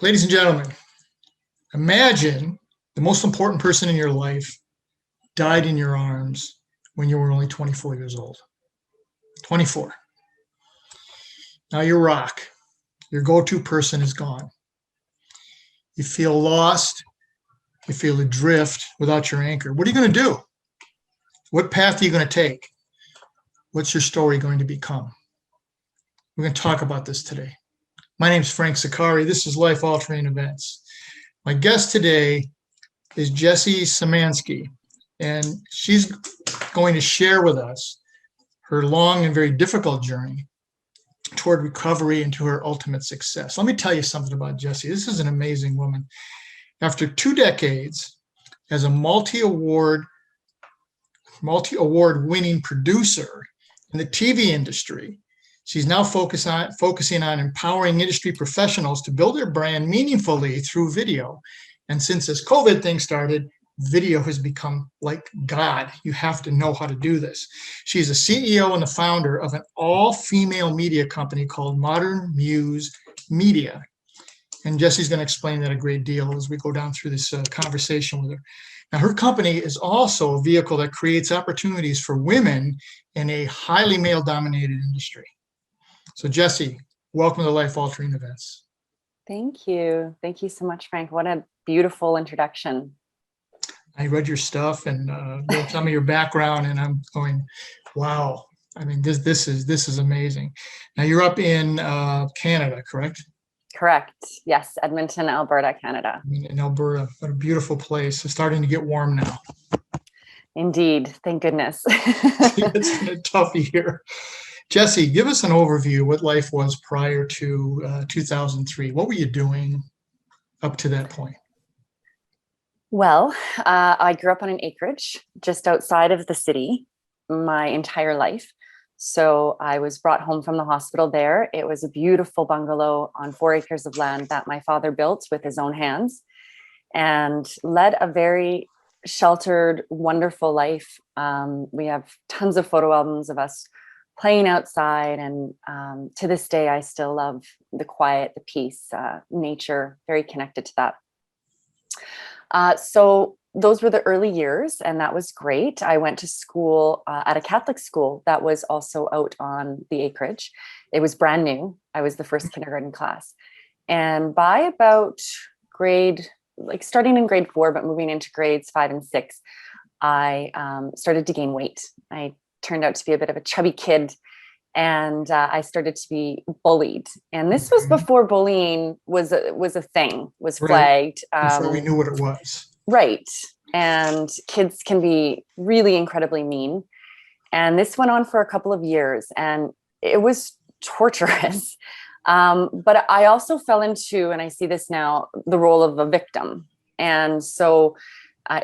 Ladies and gentlemen, imagine the most important person in your life died in your arms when you were only 24 years old. 24. Now your rock, your go-to person is gone. You feel lost. You feel adrift without your anchor. What are you going to do? What path are you going to take? What's your story going to become? We're going to talk about this today. My name is Frank Zaccari. This is Life Altering Events. My guest today is Jesse Szymanski, and she's going to share with us her long and very difficult journey toward recovery and to her ultimate success. Let me tell you something about Jesse. This is an amazing woman. After 2 decades as a multi-award winning producer in the TV industry, she's now focusing on empowering industry professionals to build their brand meaningfully through video. And since this COVID thing started, video has become like God. You have to know how to do this. She's a CEO and the founder of an all-female media company called Modern Muse Media. And Jesse's going to explain that a great deal as we go down through this conversation with her. Now, her company is also a vehicle that creates opportunities for women in a highly male-dominated industry. So, Jesse, welcome to Life Altering Events. Thank you. Thank you so much, Frank. What a beautiful introduction. I read your stuff and read some of your background, and I'm going, wow. I mean, this is amazing. Now, you're up in Canada, correct? Correct. Yes, Edmonton, Alberta, Canada. I mean, in Alberta, what a beautiful place. It's starting to get warm now. Indeed. Thank goodness. It's been a tough year. Jesse, give us an overview of what life was prior to 2003. What were you doing up to that point? Well, I grew up on an acreage just outside of the city my entire life. So I was brought home from the hospital there. It was a beautiful bungalow on 4 acres of land that my father built with his own hands and led a very sheltered, wonderful life. We have tons of photo albums of us playing outside. And to this day, I still love the quiet, the peace, nature, very connected to that. So those were the early years, and that was great. I went to school at a Catholic school that was also out on the acreage. It was brand new. I was the first kindergarten class. And by about starting in grade 4, but moving into grades 5 and 6, I started to gain weight. I turned out to be a bit of a chubby kid, and I started to be bullied. And this was before bullying was a thing, was flagged. Before we knew what it was. Right. And kids can be really incredibly mean. And this went on for a couple of years, and it was torturous. But I also fell into, and I see this now, the role of a victim. And so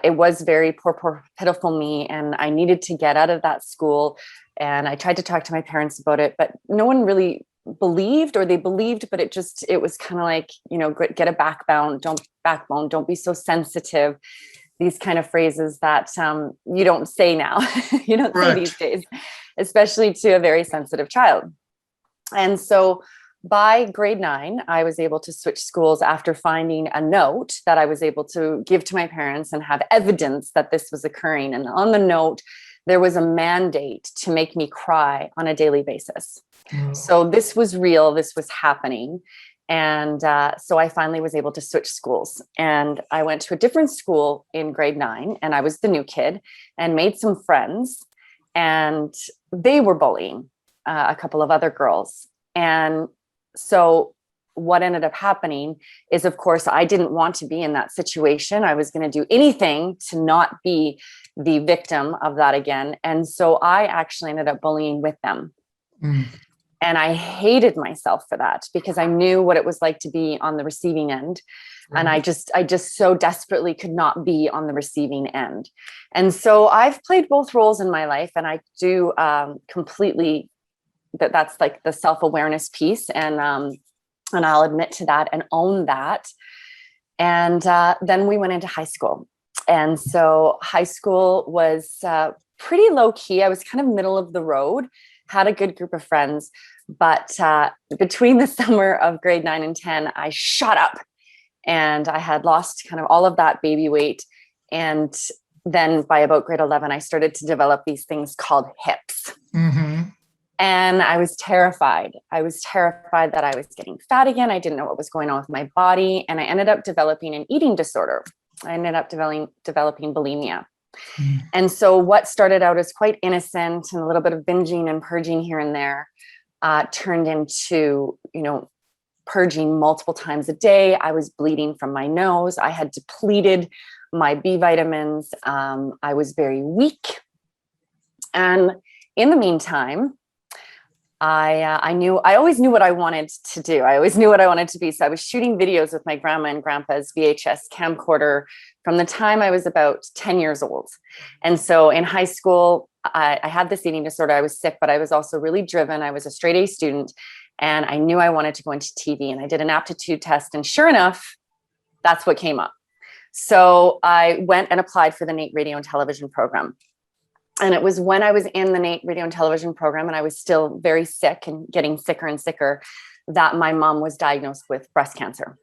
it was very poor, pitiful me. And I needed to get out of that school. And I tried to talk to my parents about it, but no one really believed, or they believed, but it was kind of like, get a backbone, don't be so sensitive. These kind of phrases that you don't say now, you don't say these days, especially to a very sensitive child. And so by grade 9, I was able to switch schools after finding a note that I was able to give to my parents and have evidence that this was occurring. And on the note, there was a mandate to make me cry on a daily basis. So this was real, this was happening. And so I finally was able to switch schools, and I went to a different school in grade 9, and I was the new kid and made some friends, and they were bullying a couple of other girls. And so what ended up happening is, of course, I didn't want to be in that situation. I was going to do anything to not be the victim of that again. And so I actually ended up bullying with them. And I hated myself for that, because I knew what it was like to be on the receiving end. And I just so desperately could not be on the receiving end. And so I've played both roles in my life, and I do completely, that's like the self-awareness piece. And I'll admit to that and own that. And then we went into high school. And so high school was pretty low key. I was kind of middle of the road, had a good group of friends, but between the summer of grade 9 and 10, I shot up and I had lost kind of all of that baby weight. And then by about grade 11, I started to develop these things called hips. Mm-hmm. And I was terrified. I was terrified that I was getting fat again. I didn't know what was going on with my body. And I ended up developing an eating disorder. I ended up developing bulimia. Mm. And so what started out as quite innocent and a little bit of binging and purging here and there turned into, purging multiple times a day. I was bleeding from my nose. I had depleted my B vitamins. I was very weak. And in the meantime, I always knew what I wanted to do. I always knew what I wanted to be. So I was shooting videos with my grandma and grandpa's VHS camcorder from the time I was about 10 years old. And so in high school, I had this eating disorder. I was sick, but I was also really driven. I was a straight A student, and I knew I wanted to go into TV, and I did an aptitude test. And sure enough, that's what came up. So I went and applied for the NAIT radio and television program. And it was when I was in the NAIT radio and television program, and I was still very sick and getting sicker and sicker, that my mom was diagnosed with breast cancer.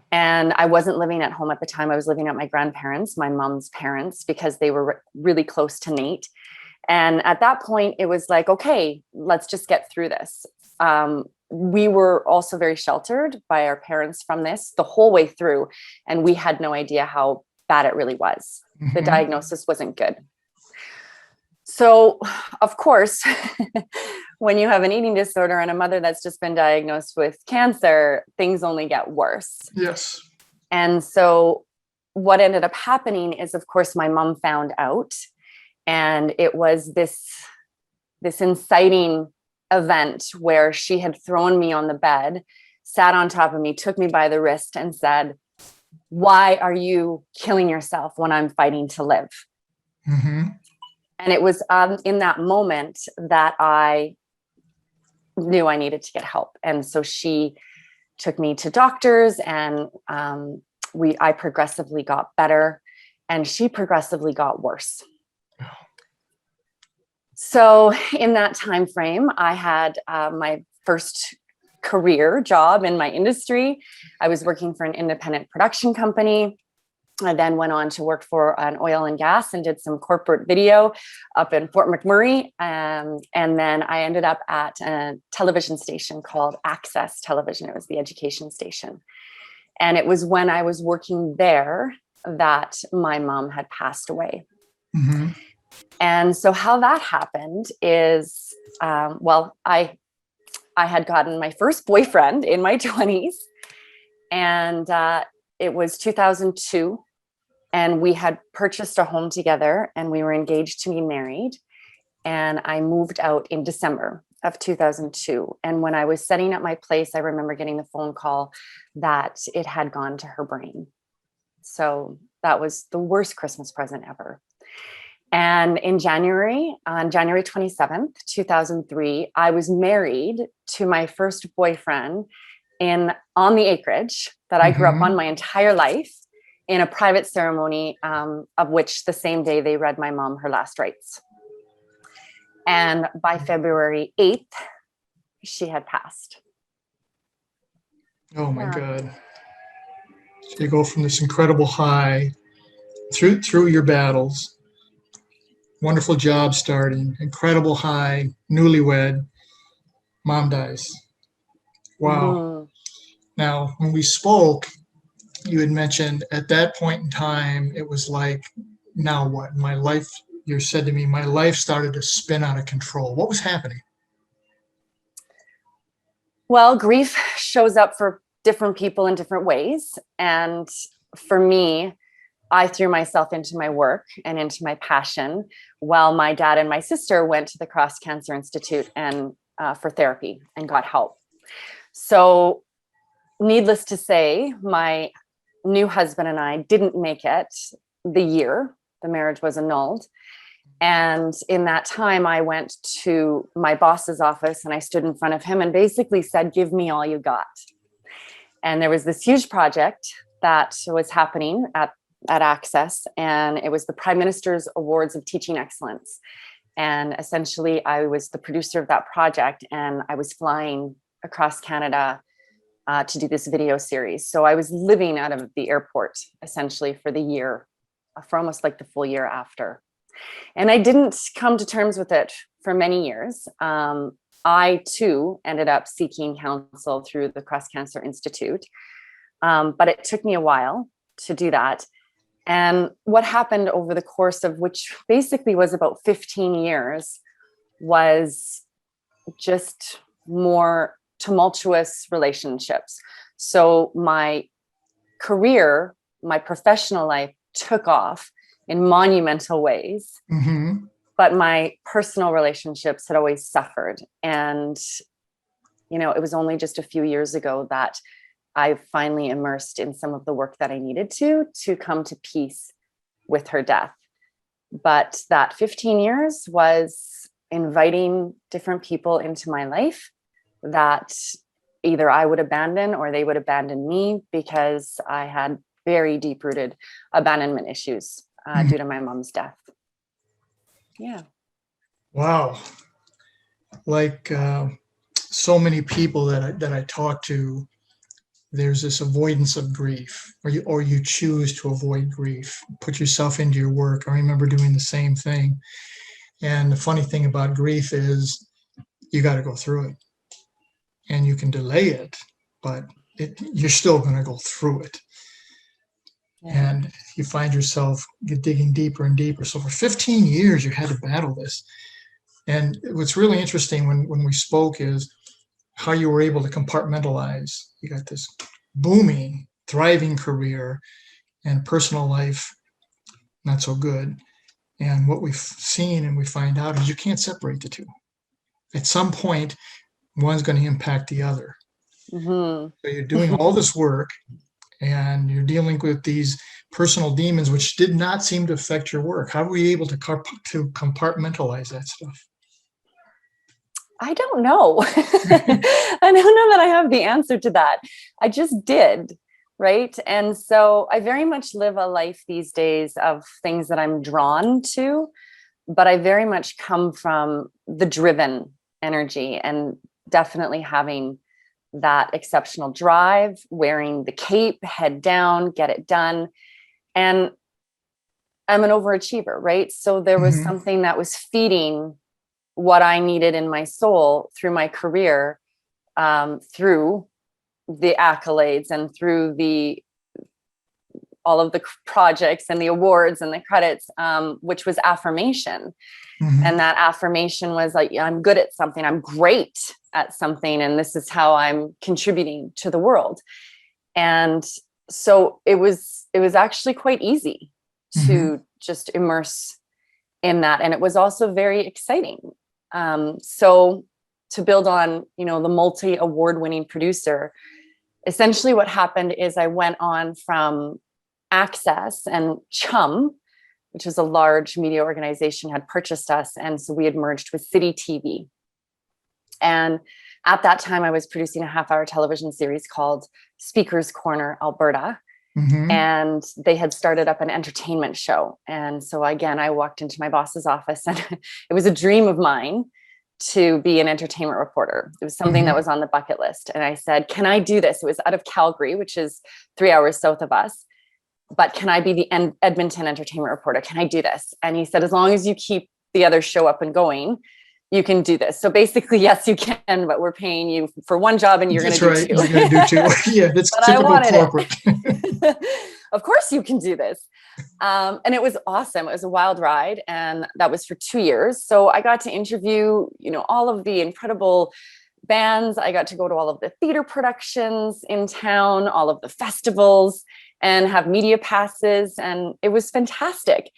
And I wasn't living at home at the time. I was living at my grandparents, my mom's parents, because they were really close to NAIT. And at that point, it was like, okay, let's just get through this. We were also very sheltered by our parents from this the whole way through. And we had no idea how bad it really was. Mm-hmm. The diagnosis wasn't good. So, of course, when you have an eating disorder and a mother that's just been diagnosed with cancer, things only get worse. Yes. And so what ended up happening is, of course, my mom found out, and it was this inciting event where she had thrown me on the bed, sat on top of me, took me by the wrist and said, "Why are you killing yourself when I'm fighting to live?" Mm-hmm. And it was in that moment that I knew I needed to get help. And so she took me to doctors, and I progressively got better, and she progressively got worse. So in that time frame, I had my first career job in my industry. I was working for an independent production company. I then went on to work for an oil and gas and did some corporate video up in Fort McMurray. And then I ended up at a television station called Access Television. It was the education station. And it was when I was working there that my mom had passed away. Mm-hmm. And so how that happened is, I had gotten my first boyfriend in my 20s, and it was 2002. And we had purchased a home together, and we were engaged to be married. And I moved out in December of 2002. And when I was setting up my place, I remember getting the phone call that it had gone to her brain. So that was the worst Christmas present ever. And on January 27th, 2003, I was married to my first boyfriend on the acreage that I grew up on my entire life, in a private ceremony, of which the same day they read my mom her last rites. And by February 8th, she had passed. Oh my God. So you go from this incredible high through your battles, wonderful job starting, incredible high, newlywed, mom dies. Wow. Mm-hmm. Now, when we spoke, you had mentioned at that point in time, it was like, now what? My life, you said to me, my life started to spin out of control. What was happening? Well, grief shows up for different people in different ways. And for me, I threw myself into my work and into my passion, while my dad and my sister went to the Cross Cancer Institute and for therapy and got help. So needless to say, my new husband and I didn't make it the year. The marriage was annulled. And in that time, I went to my boss's office and I stood in front of him and basically said, "Give me all you got." And there was this huge project that was happening at Access, and it was the Prime Minister's Awards of Teaching Excellence. And essentially, I was the producer of that project, and I was flying across Canada to do this video series. So I was living out of the airport essentially for the year, for almost like the full year after. And I didn't come to terms with it for many years. I too ended up seeking counsel through the Breast Cancer Institute. But it took me a while to do that. And what happened over the course of which basically was about 15 years was just more tumultuous relationships. So my career, my professional life took off in monumental ways, but my personal relationships had always suffered. And, you know, it was only just a few years ago that I finally immersed in some of the work that I needed to come to peace with her death. But that 15 years was inviting different people into my life that either I would abandon or they would abandon me, because I had very deep-rooted abandonment issues due to my mom's death. Yeah. Wow. Like so many people that I talk to, there's this avoidance of grief, or you choose to avoid grief, put yourself into your work. I remember doing the same thing. And the funny thing about grief is you got to go through it, and you can delay it, but you're still going to go through it. Yeah. And you find yourself digging deeper and deeper. So for 15 years, you had to battle this. And what's really interesting when we spoke is how you were able to compartmentalize. You got this booming, thriving career, and personal life not so good. And what we've seen and we find out is you can't separate the two. At some point, one's going to impact the other. So you're doing all this work and you're dealing with these personal demons, which did not seem to affect your work. How were you able to compartmentalize that stuff? I don't know. I don't know that I have the answer to that. I just did, right? And so I very much live a life these days of things that I'm drawn to, but I very much come from the driven energy and definitely having that exceptional drive, wearing the cape, head down, get it done. And I'm an overachiever, right? So there was something that was feeding what I needed in my soul through my career, through the accolades and through all of the projects and the awards and the credits, which was affirmation. And that affirmation was like, I'm good at something, I'm great at something, and this is how I'm contributing to the world. And so it was actually quite easy to just immerse in that. And it was also very exciting. So to build on, the multi-award-winning producer, essentially what happened is I went on from Access and Chum, which was a large media organization, had purchased us. And so we had merged with City TV. And at that time, I was producing a half-hour television series called Speaker's Corner, Alberta. And they had started up an entertainment show. And so again, I walked into my boss's office, and it was a dream of mine to be an entertainment reporter. It was something that was on the bucket list. And I said, can I do this? It was out of Calgary, which is 3 hours south of us. But can I be the Edmonton entertainment reporter? Can I do this? And he said, as long as you keep the other show up and going, you can do this. So basically, yes, you can, but we're paying you for one job and you're going to do two. You're going to do two. Yeah, that's typical corporate. Of course you can do this. And it was awesome. It was a wild ride. And that was for 2 years. So I got to interview, all of the incredible bands. I got to go to all of the theater productions in town, all of the festivals, and have media passes. And it was fantastic.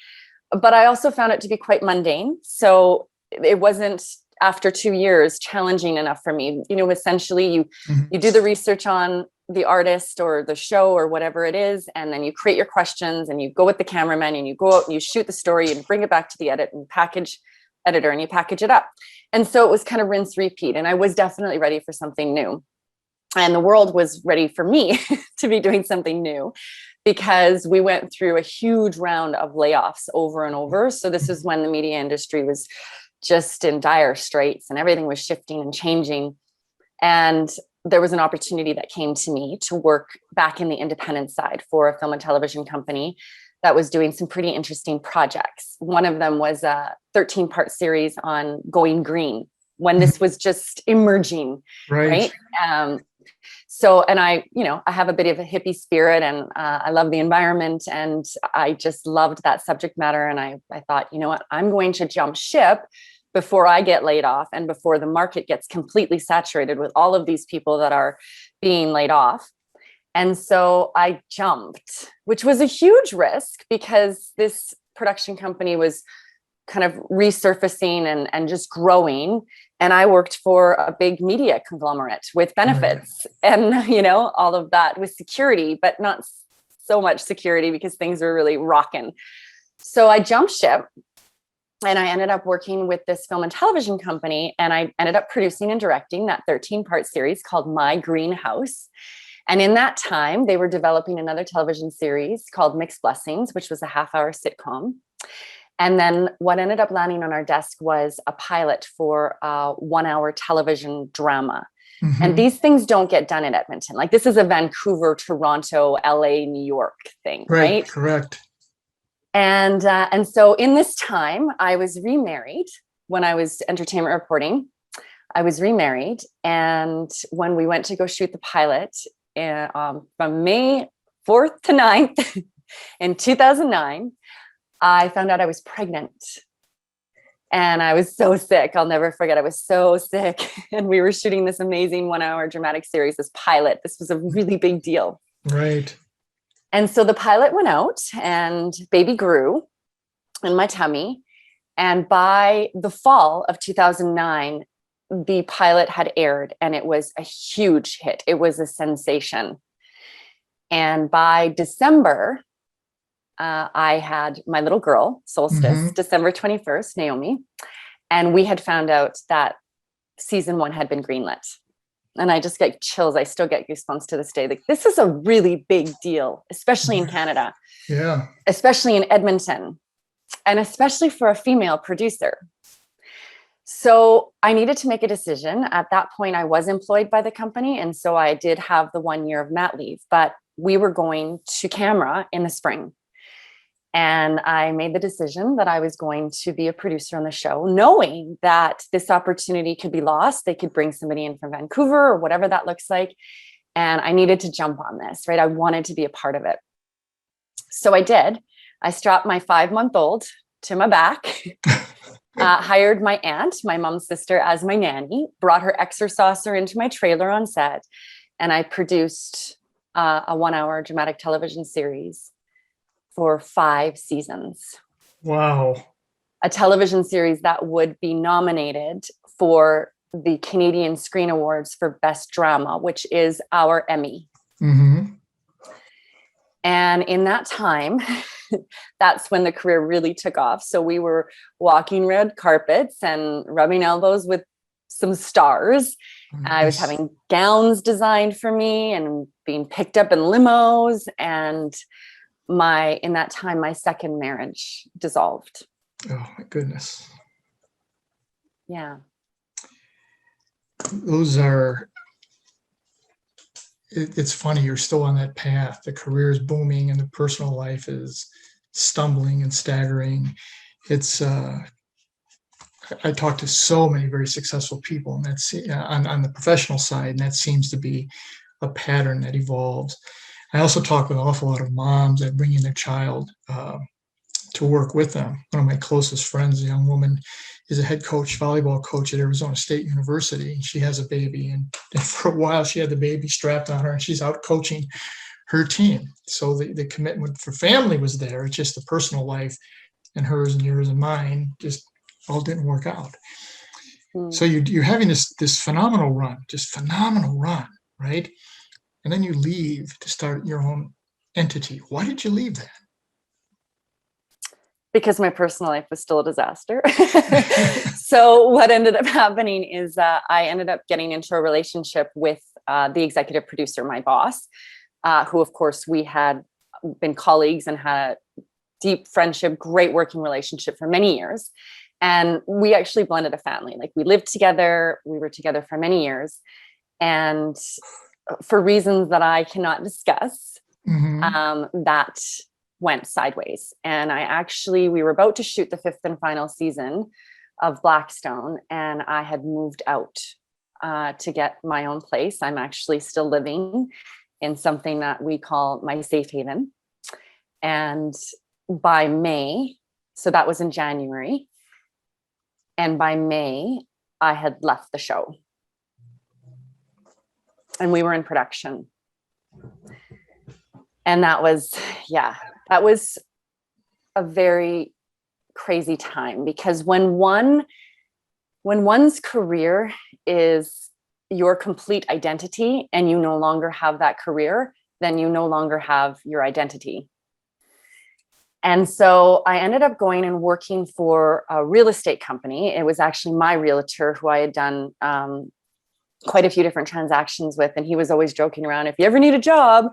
But I also found it to be quite mundane. So it wasn't, after 2 years, challenging enough for me. Essentially you do the research on the artist or the show or whatever it is, and then you create your questions and you go with the cameraman and you go out and you shoot the story and bring it back to the editor and you package it up. And so it was kind of rinse, repeat. And I was definitely ready for something new. And the world was ready for me to be doing something new, because we went through a huge round of layoffs over and over. So this is when the media industry was just in dire straits and everything was shifting and changing. And there was an opportunity that came to me to work back in the independent side for a film and television company that was doing some pretty interesting projects. One of them was a 13-part series on going green when this was just emerging, right? So, and I have a bit of a hippie spirit, and I love the environment, and I just loved that subject matter. And I thought, you know what, I'm going to jump ship before I get laid off and before the market gets completely saturated with all of these people that are being laid off. And so I jumped, which was a huge risk because this production company was kind of resurfacing and just growing. And I worked for a big media conglomerate with benefits and, all of that with security, but not so much security because things were really rocking. So I jumped ship and I ended up working with this film and television company. And I ended up producing and directing that 13-part series called My Greenhouse. And in that time, they were developing another television series called Mixed Blessings, which was a half-hour sitcom. And then what ended up landing on our desk was a pilot for a 1-hour television drama. Mm-hmm. And these things don't get done in Edmonton. Like, this is a Vancouver, Toronto, LA, New York thing, right? Correct. And so in this time, I was remarried when I was entertainment reporting. I was remarried. And when we went to go shoot the pilot, from May 4th to 9th in 2009, I found out I was pregnant. And I was so sick. I'll never forget. I was so sick. And we were shooting this amazing 1-hour dramatic series, this pilot. This was a really big deal. Right. And so the pilot went out and baby grew in my tummy. And by the fall of 2009, the pilot had aired and it was a huge hit. It was a sensation. And by December, I had my little girl, Solstice, December 21st, Naomi. And we had found out that season 1 had been greenlit. And I just get chills. I still get goosebumps to this day. Like, this is a really big deal, especially in Canada. Yeah. Especially in Edmonton. And especially for a female producer. So I needed to make a decision. At that point, I was employed by the company. And so I did have the 1 year of mat leave, but we were going to camera in the spring. And I made the decision that I was going to be a producer on the show, knowing that this opportunity could be lost. They could bring somebody in from Vancouver or whatever that looks like. And I needed to jump on this, right? I wanted to be a part of it. So I did. I strapped my 5-month-old to my back. Hired my aunt, my mom's sister, as my nanny, brought her exerciser into my trailer on set, and I produced a 1-hour dramatic television series for 5 seasons. Wow. A television series that would be nominated for the Canadian Screen Awards for Best Drama, which is our Emmy. Mm-hmm. And in that time, that's when the career really took off. So we were walking red carpets and rubbing elbows with some stars. Nice. I was having gowns designed for me and being picked up in limos. And in that time, my second marriage dissolved. Oh my goodness. Yeah. It's funny, you're still on that path. The career is booming and the personal life is stumbling and staggering. I talk to so many very successful people, and that's on the professional side, and that seems to be a pattern that evolves. I also talk with an awful lot of moms that bring in their child to work with them. One of my closest friends, a young woman, is a head coach, volleyball coach at Arizona State University. And she has a baby. And for a while, she had the baby strapped on her and she's out coaching her team. So the commitment for family was there. It's just the personal life and hers and yours and mine just all didn't work out. So you're having this phenomenal run, right? And then you leave to start your own entity. Why did you leave that? Because my personal life was still a disaster. So what ended up happening is I ended up getting into a relationship with the executive producer, my boss, who, of course, we had been colleagues and had a deep friendship, great working relationship for many years. And we actually blended a family. Like, we lived together, we were together for many years. And for reasons that I cannot discuss, that went sideways. And we were about to shoot the 5th and final season of Blackstone, and I had moved out to get my own place. I'm actually still living in something that we call my safe haven. And by May, so that was in January, and by May, I had left the show. And we were in production. And that was a very crazy time, because when one's career is your complete identity and you no longer have that career, then you no longer have your identity. And so I ended up going and working for a real estate company. It was actually my realtor who I had done quite a few different transactions with. And he was always joking around, if you ever need a job,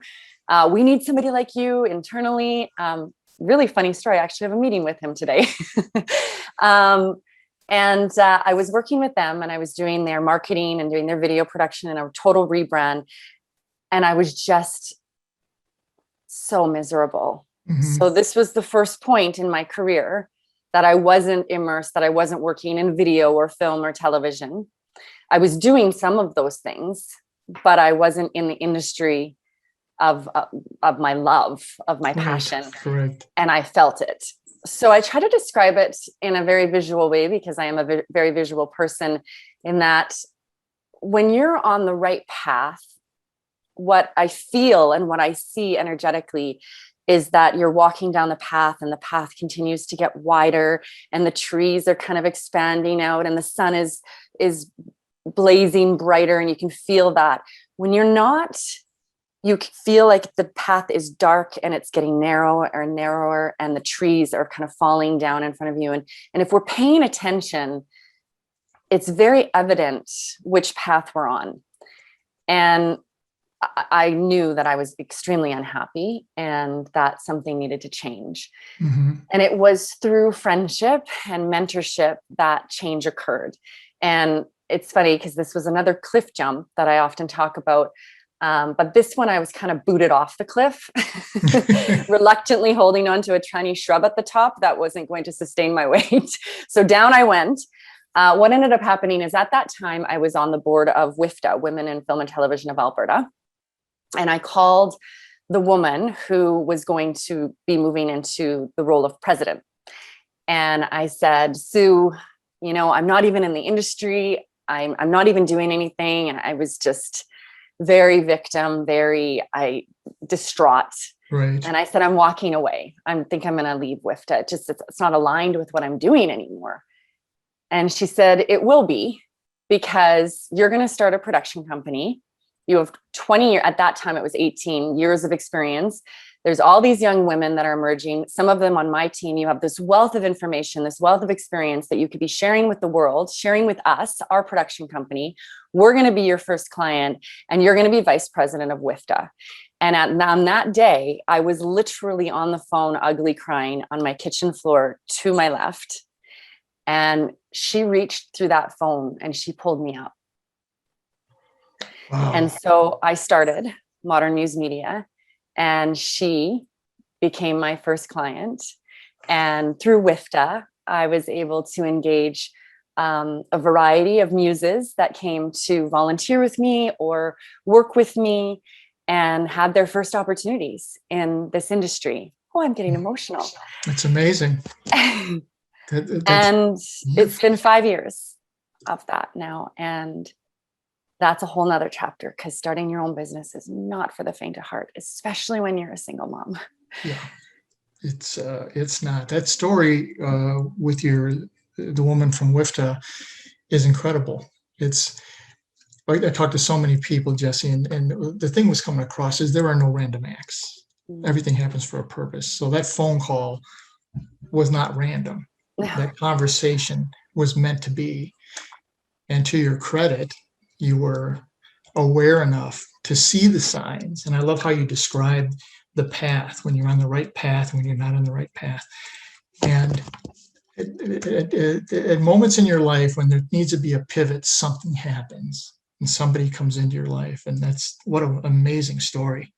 we need somebody like you internally. Really funny story. I actually have a meeting with him today. I was working with them, and I was doing their marketing and doing their video production and a total rebrand. And I was just so miserable. So this was the first point in my career that I wasn't immersed, that I wasn't working in video or film or television. I was doing some of those things, but I wasn't in the industry of my love, of my passion. Correct. And I felt it. So I try to describe it in a very visual way, because I am a very visual person, in that when you're on the right path, what I feel and what I see energetically is that you're walking down the path, and the path continues to get wider, and the trees are kind of expanding out, and the sun is blazing brighter, and you can feel that. When you're not, you feel like the path is dark and it's getting narrower and narrower, and the trees are kind of falling down in front of you. And if we're paying attention, it's very evident which path we're on. And I knew that I was extremely unhappy and that something needed to change. And it was through friendship and mentorship that change occurred. And it's funny, because this was another cliff jump that I often talk about. But this one, I was kind of booted off the cliff, reluctantly holding onto a tiny shrub at the top that wasn't going to sustain my weight. So down I went. What ended up happening is, at that time, I was on the board of WIFTA, Women in Film and Television of Alberta. And I called the woman who was going to be moving into the role of president. And I said, Sue, I'm not even in the industry. I'm not even doing anything. And I was just very victim, distraught. Right. And I said, I'm walking away. I think I'm going to leave WIFTA. It's not aligned with what I'm doing anymore. And she said, it will be, because you're going to start a production company. You have 20 years, at that time it was 18 years of experience. There's all these young women that are emerging. Some of them on my team. You have this wealth of information, this wealth of experience that you could be sharing with the world, sharing with us, our production company. We're going to be your first client, and you're going to be vice president of WIFTA. And on that day, I was literally on the phone, ugly crying on my kitchen floor to my left. And she reached through that phone and she pulled me up. Wow. And so I started Modern News Media, and she became my first client. And through WIFTA, I was able to engage a variety of muses that came to volunteer with me or work with me and had their first opportunities in this industry. Oh, I'm getting emotional. It's amazing. And it's been 5 years of that now. And that's a whole nother chapter, because starting your own business is not for the faint of heart, especially when you're a single mom. Yeah, it's not. That story with the woman from WIFTA is incredible. I talked to so many people, Jesse, and the thing was coming across is there are no random acts. Everything happens for a purpose. So that phone call was not random. That conversation was meant to be. And to your credit, you were aware enough to see the signs. And I love how you described the path, when you're on the right path, when you're not on the right path. And at moments in your life when there needs to be a pivot, something happens. and somebody comes into your life. And that's what an amazing story.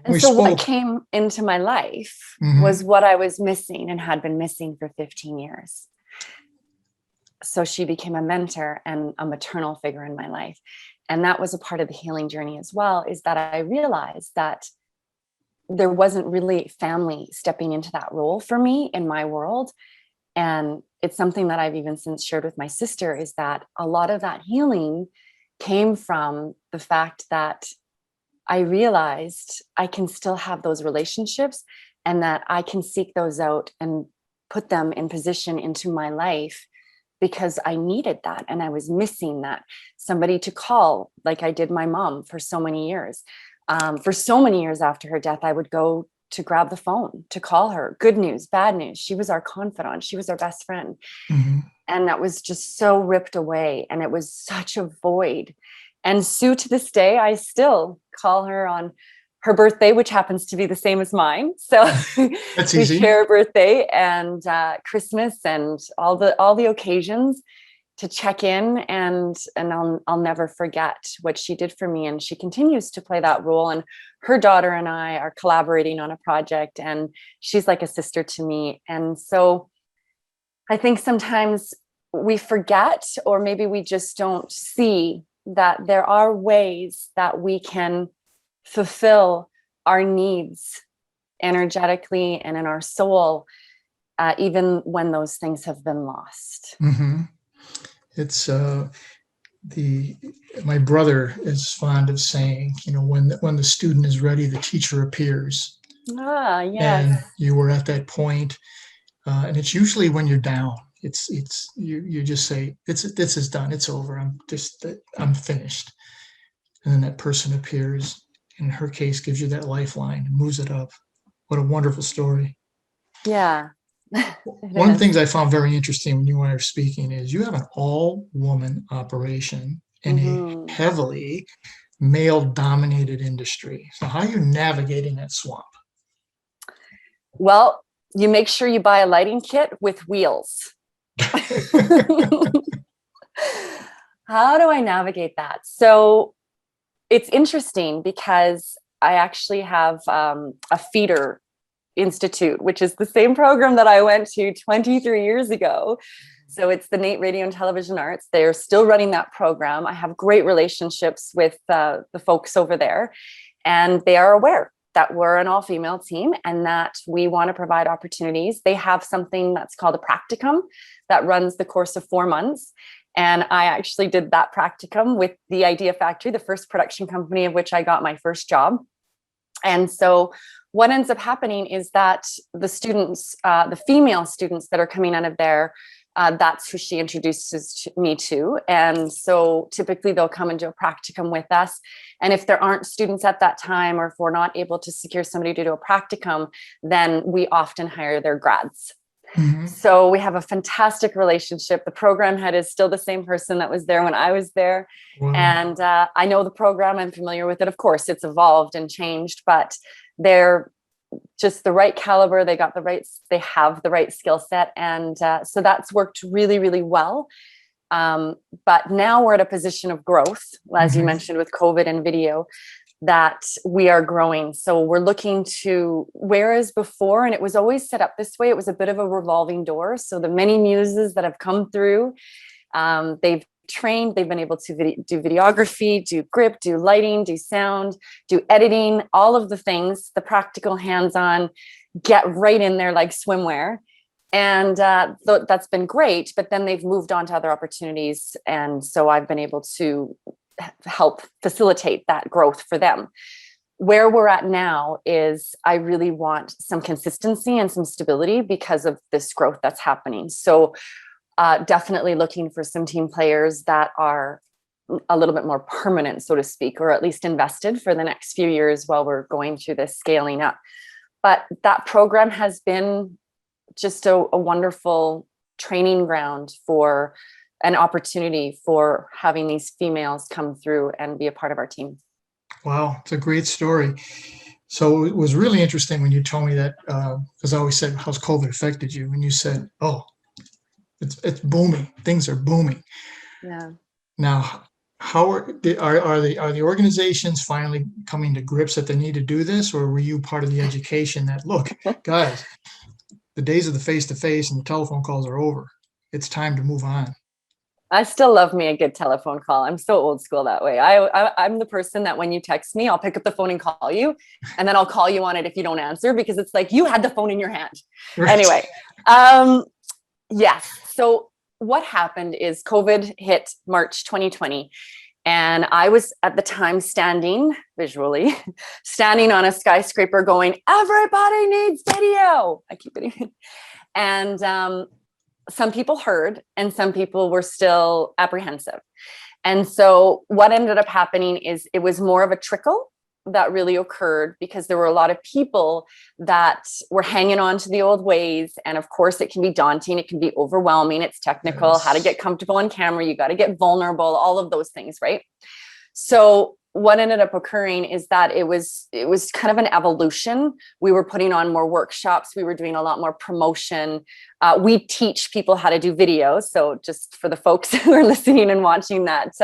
And so what came into my life was what I was missing and had been missing for 15 years. So she became a mentor and a maternal figure in my life. And that was a part of the healing journey as well, is that I realized that there wasn't really family stepping into that role for me in my world. And it's something that I've even since shared with my sister, is that a lot of that healing came from the fact that I realized I can still have those relationships and that I can seek those out and put them in position into my life, because I needed that. And I was missing that, somebody to call, like I did my mom for so many years. For so many years after her death, I would go to grab the phone to call her. Good news, bad news. She was our confidant. She was our best friend. And that was just so ripped away. And it was such a void. And Sue, to this day, I still call her on her birthday, which happens to be the same as mine. So That's we easy. share a birthday and Christmas and all the occasions to check in, and I'll never forget what she did for me. And she continues to play that role. And her daughter and I are collaborating on a project, and she's like a sister to me. And so I think sometimes we forget, or maybe we just don't see that there are ways that we can fulfill our needs energetically and in our soul, even when those things have been lost. It's my brother is fond of saying, when the student is ready, the teacher appears. Yes. And you were at that point, and it's usually when you're down. You just say, this is done, it's over, I'm finished. And then that person appears, in her case, gives you that lifeline and moves it up. What a wonderful story. Yeah. One of the things I found very interesting when you and I were speaking is you have an all-woman operation in a heavily male-dominated industry. So how are you navigating that swamp? Well, you make sure you buy a lighting kit with wheels. How do I navigate that? So it's interesting because I actually have a feeder institute, which is the same program that I went to 23 years ago. So it's the Nate Radio and Television Arts. They're still running that program. I have great relationships with the folks over there, and they are aware that we're an all-female team and that we want to provide opportunities. They have something that's called a practicum that runs the course of 4 months. And I actually did that practicum with the Idea Factory, the first production company of which I got my first job. And so what ends up happening is that the students, the female students that are coming out of there, that's who she introduces me to. And so typically they'll come and do a practicum with us. And if there aren't students at that time, or if we're not able to secure somebody to do a practicum, then we often hire their grads. So we have a fantastic relationship. The program head is still the same person that was there when I was there. Wow. And I know the program, I'm familiar with it. Of course, it's evolved and changed, but they're just the right caliber. They have the right skill set. And so that's worked really, really well. But now we're at a position of growth, as you mentioned, with COVID and video, that we are growing. So we're looking to, whereas before, and it was always set up this way, it was a bit of a revolving door. So the many muses that have come through, they've trained, they've been able to do videography, do grip, do lighting, do sound, do editing, all of the things, the practical hands-on, get right in there like swimwear. And that's been great, but then they've moved on to other opportunities. And so I've been able to help facilitate that growth for them. Where we're at now is I really want some consistency and some stability because of this growth that's happening. So definitely looking for some team players that are a little bit more permanent, so to speak, or at least invested for the next few years while we're going through this scaling up. But that program has been just a wonderful training ground for an opportunity for having these females come through and be a part of our team. Wow, it's a great story. So it was really interesting when you told me that, because I always said, how's COVID affected you? And you said, oh, it's booming. Things are booming. Yeah. Now, How are the organizations finally coming to grips that they need to do this, or were you part of the education that, look, guys, the days of the face-to-face and the telephone calls are over. It's time to move on. I still love me a good telephone call. I'm so old school that way. I'm the person that when you text me, I'll pick up the phone and call you, and then I'll call you on it if you don't answer, because it's like you had the phone in your hand. Right. Anyway, yes. So what happened is COVID hit March 2020, and I was at the time standing on a skyscraper going, everybody needs video. I keep getting it. And some people heard and some people were still apprehensive. And so what ended up happening is it was more of a trickle that really occurred, because there were a lot of people that were hanging on to the old ways. And of course, it can be daunting. It can be overwhelming. It's technical, Yes. how to get comfortable on camera. You got to get vulnerable, all of those things, right? So what ended up occurring is that it was kind of an evolution. We were putting on more workshops. We were doing a lot more promotion. We teach people how to do videos. So just for the folks who are listening and watching, that's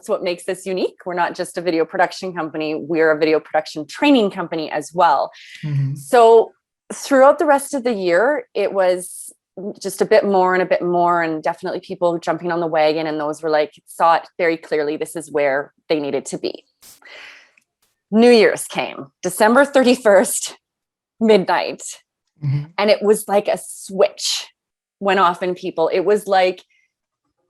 what makes this unique. We're not just a video production company. We're a video production training company as well. Mm-hmm. So throughout the rest of the year, it was just a bit more and definitely people jumping on the wagon, and those were like, saw it very clearly, this is where they needed to be. New Year's came, December 31st, midnight. Mm-hmm. And it was like a switch went off in people. It was like,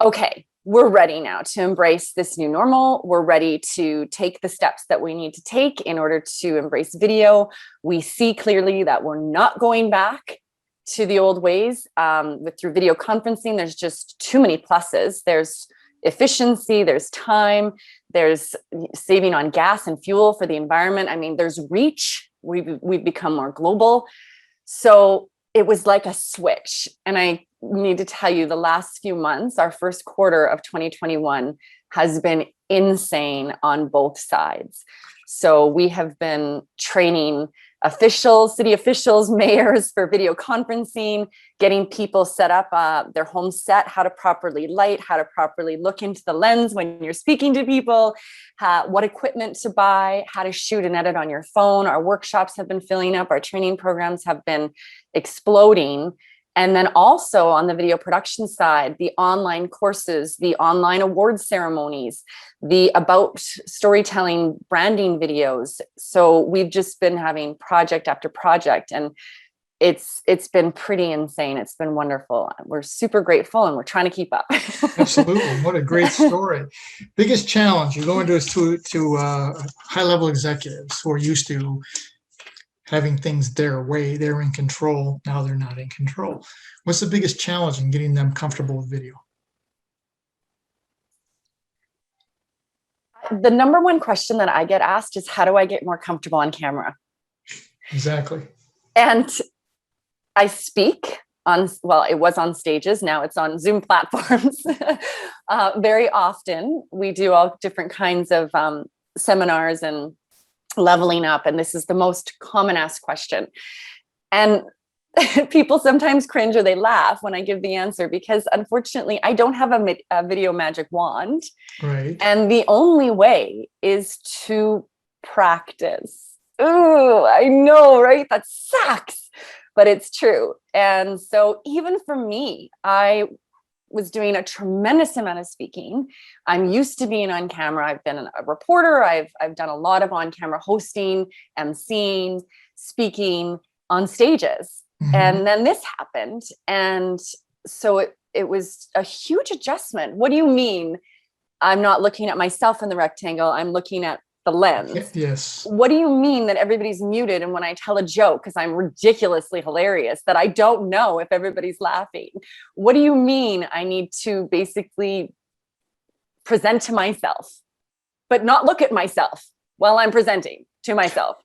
okay, we're ready now to embrace this new normal. We're ready to take the steps that we need to take in order to embrace video. We see clearly that we're not going back to the old ways. Through video conferencing, there's just too many pluses. There's efficiency, there's time, there's saving on gas and fuel for the environment. I mean, there's reach. We've become more global. So it was like a switch. And I need to tell you, the last few months, our first quarter of 2021 has been insane on both sides. So we have been training officials, city officials, mayors for video conferencing, getting people set up their home set, how to properly light, how to properly look into the lens when you're speaking to people, what equipment to buy, how to shoot and edit on your phone. Our workshops have been filling up. Our training programs have been exploding. And then also on the video production side, the online courses, the online award ceremonies, the about storytelling branding videos. So we've just been having project after project, and it's been pretty insane. It's been wonderful. We're super grateful, and we're trying to keep up. Absolutely. What a great story. Biggest challenge, you go into this to high-level executives who are used to having things their way, they're in control. Now they're not in control. What's the biggest challenge in getting them comfortable with video? The number one question that I get asked is, how do I get more comfortable on camera? Exactly. And I speak on, well, it was on stages. Now it's on Zoom platforms. Very often we do all different kinds of seminars and leveling up. And this is the most common asked question. And people sometimes cringe or they laugh when I give the answer, because unfortunately I don't have a video magic wand. Right. And the only way is to practice. Ooh, I know, right? That sucks, but it's true. And so even for me, I was doing a tremendous amount of speaking. I'm used to being on camera. I've been a reporter. I've done a lot of on-camera hosting, emceeing, speaking on stages. Mm-hmm. And then this happened. And so it was a huge adjustment. What do you mean I'm not looking at myself in the rectangle? I'm looking at the lens. Yes. What do you mean that everybody's muted? And when I tell a joke, because I'm ridiculously hilarious, that I don't know if everybody's laughing? What do you mean I need to basically present to myself, but not look at myself while I'm presenting to myself?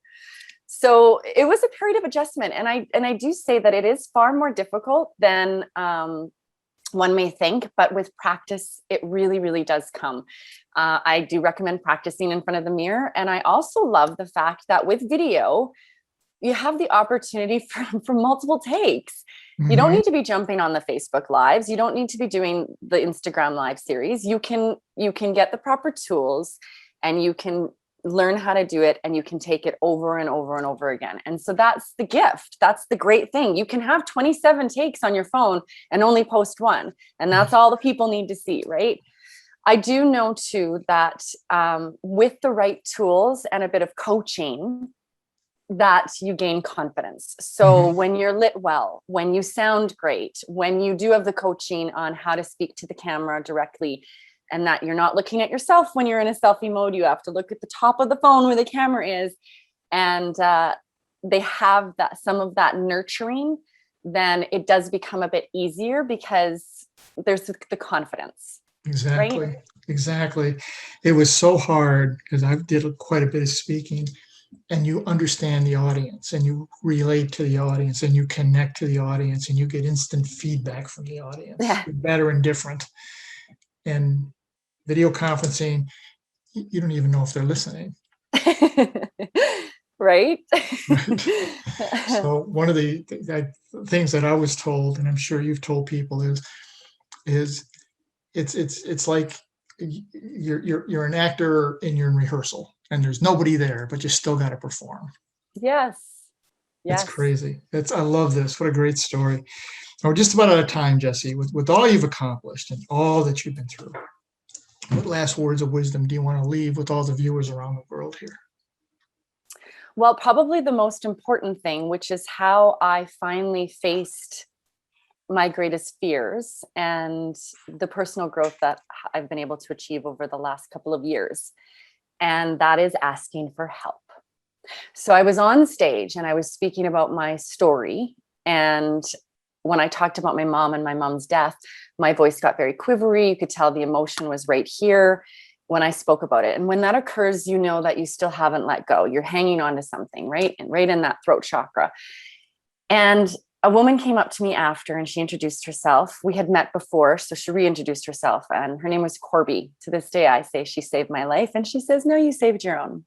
So it was a period of adjustment. And I do say that it is far more difficult than one may think, but with practice, it really, really does come. I do recommend practicing in front of the mirror. And I also love the fact that with video, you have the opportunity for multiple takes. You don't Mhm. need to be jumping on the Facebook lives. You don't need to be doing the Instagram live series. You can get the proper tools, and you can learn how to do it, and you can take it over and over and over again. And so that's the gift. That's the great thing. You can have 27 takes on your phone and only post one, and that's all the people need to see, right? I do know too that with the right tools and a bit of coaching, that you gain confidence. So Mhm. when you're lit well, when you sound great, when you do have the coaching on how to speak to the camera directly, and that you're not looking at yourself when you're in a selfie mode, you have to look at the top of the phone where the camera is, and they have that, some of that nurturing, then it does become a bit easier because there's the confidence, right? Exactly. Exactly. It was so hard because I did quite a bit of speaking, and you understand the audience, and you relate to the audience, and you connect to the audience, and you get instant feedback from the audience, Yeah. good, bad, or indifferent. And video conferencing, you don't even know if they're listening. Right? Right. So one of the things that I was told, and I'm sure you've told people, is it's like you're an actor and you're in rehearsal, and there's nobody there, but you still got to perform. Yes. It's Yes. crazy. I love this. What a great story. We're just about out of time, Jesse. With all you've accomplished and all that you've been through, what last words of wisdom do you want to leave with all the viewers around the world here? Well, probably the most important thing, which is how I finally faced my greatest fears and the personal growth that I've been able to achieve over the last couple of years. And that is asking for help. So I was on stage and I was speaking about my story. And when I talked about my mom and my mom's death, my voice got very quivery. You could tell the emotion was right here when I spoke about it. And when that occurs, you know that you still haven't let go. You're hanging on to something, right? And right in that throat chakra. And a woman came up to me after and she introduced herself. We had met before, so she reintroduced herself, and her name was Corby. To this day, I say she saved my life. And she says, no, you saved your own.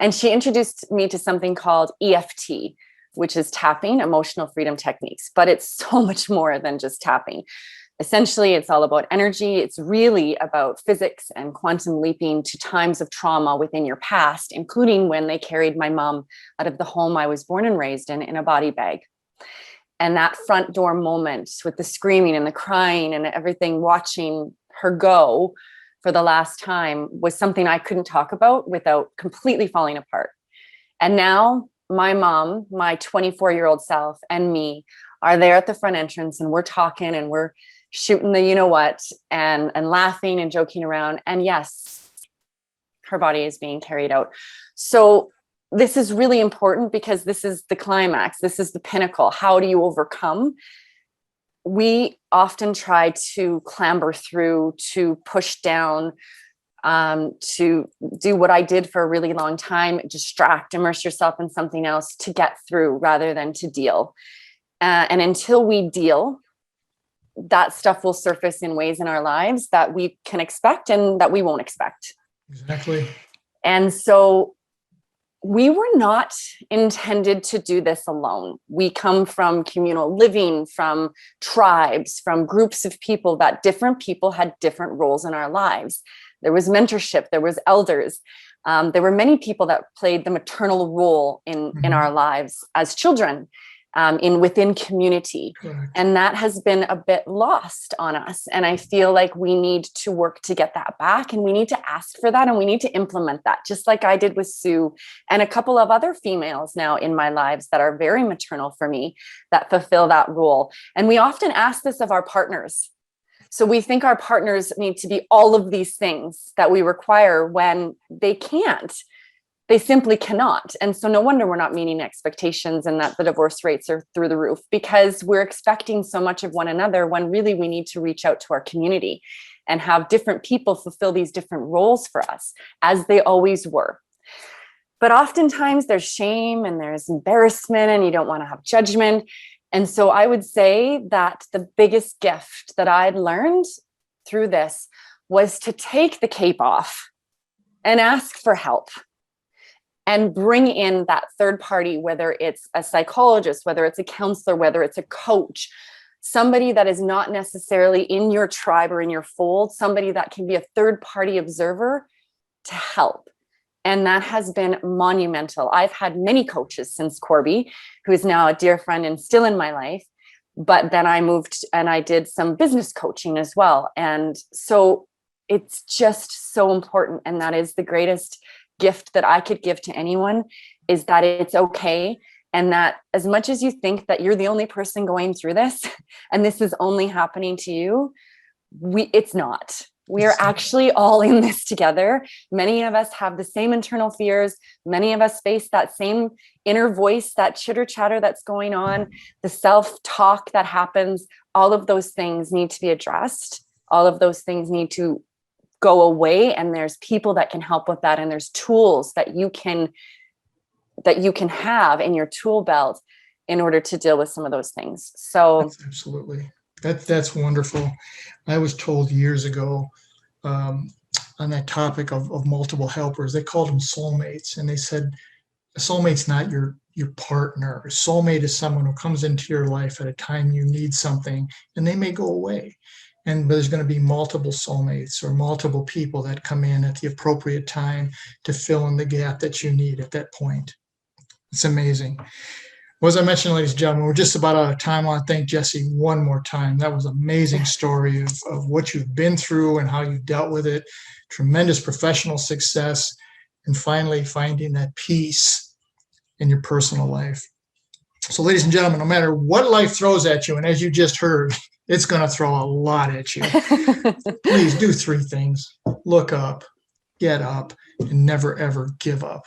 And she introduced me to something called EFT, which is tapping, emotional freedom techniques. But it's so much more than just tapping. Essentially, it's all about energy. It's really about physics and quantum leaping to times of trauma within your past, including when they carried my mom out of the home I was born and raised in a body bag. And that front door moment with the screaming and the crying and everything, watching her go for the last time, was something I couldn't talk about without completely falling apart. And now my mom, my 24-year-old self, and me are there at the front entrance, and we're talking and we're shooting the you know what, and laughing and joking around. And yes, her body is being carried out. So this is really important because this is the climax. This is the pinnacle. How do you overcome? We often try to clamber through, to push down, to do what I did for a really long time, distract, immerse yourself in something else to get through rather than to deal. And until we deal, that stuff will surface in ways in our lives that we can expect and that we won't expect. Exactly. And so we were not intended to do this alone. We come from communal living, from tribes, from groups of people, that different people had different roles in our lives. There was mentorship, there was elders. There were many people that played the maternal role in our lives as children, within community. Correct. And that has been a bit lost on us. And I feel like we need to work to get that back, and we need to ask for that, and we need to implement that, just like I did with Sue and a couple of other females now in my lives that are very maternal for me, that fulfill that role. And we often ask this of our partners. So we think our partners need to be all of these things that we require when they can't. They simply cannot. And so no wonder we're not meeting expectations and that the divorce rates are through the roof, because we're expecting so much of one another when really we need to reach out to our community and have different people fulfill these different roles for us, as they always were. But oftentimes there's shame and there's embarrassment, and you don't want to have judgment. And so I would say that the biggest gift that I'd learned through this was to take the cape off and ask for help. and bring in that third party, whether it's a psychologist, whether it's a counselor, whether it's a coach, somebody that is not necessarily in your tribe or in your fold, somebody that can be a third party observer to help. And that has been monumental. I've had many coaches since Corby, who is now a dear friend and still in my life. But then I moved and I did some business coaching as well. And so it's just so important. And that is the greatest gift that I could give to anyone, is that it's okay. And that as much as you think that you're the only person going through this, and this is only happening to you, it's not. We are actually all in this together. Many of us have the same internal fears. Many of us face that same inner voice, that chitter chatter that's going on, the self-talk that happens. All of those things need to be addressed. All of those things need to go away. And there's people that can help with that. And there's tools that you can have in your tool belt in order to deal with some of those things. So absolutely. That's wonderful. I was told years ago on that topic of multiple helpers, they called them soulmates. And they said, a soulmate's not your partner. A soulmate is someone who comes into your life at a time you need something, and they may go away. And there's going to be multiple soulmates or multiple people that come in at the appropriate time to fill in the gap that you need at that point. It's amazing. Well, as I mentioned, ladies and gentlemen, we're just about out of time. I want to thank Jesse one more time. That was an amazing story of what you've been through and how you dealt with it. Tremendous professional success, and finally finding that peace in your personal life. So, ladies and gentlemen, no matter what life throws at you, and as you just heard, it's going to throw a lot at you. Please do three things: look up, get up, and never, ever give up.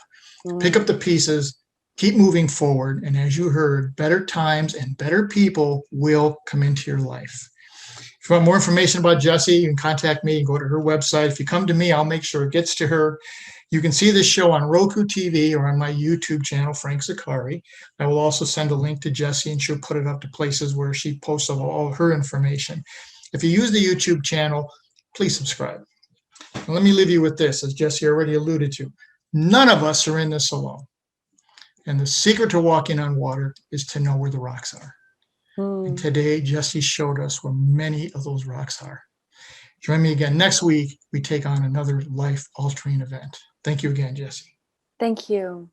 Pick up the pieces, keep moving forward. And as you heard, better times and better people will come into your life. If you want more information about Jesse, you can contact me and go to her website. If you come to me, I'll make sure it gets to her. You can see this show on ROKU TV or on my YouTube channel, Frank Zaccari. I will also send a link to Jesse, and she'll put it up to places where she posts all her information. If you use the YouTube channel, please subscribe. And let me leave you with this, as Jesse already alluded to. None of us are in this alone. And the secret to walking on water is to know where the rocks are. And today, Jesse showed us where many of those rocks are. Join me again next week. We take on another life-altering event. Thank you again, Jesse. Thank you.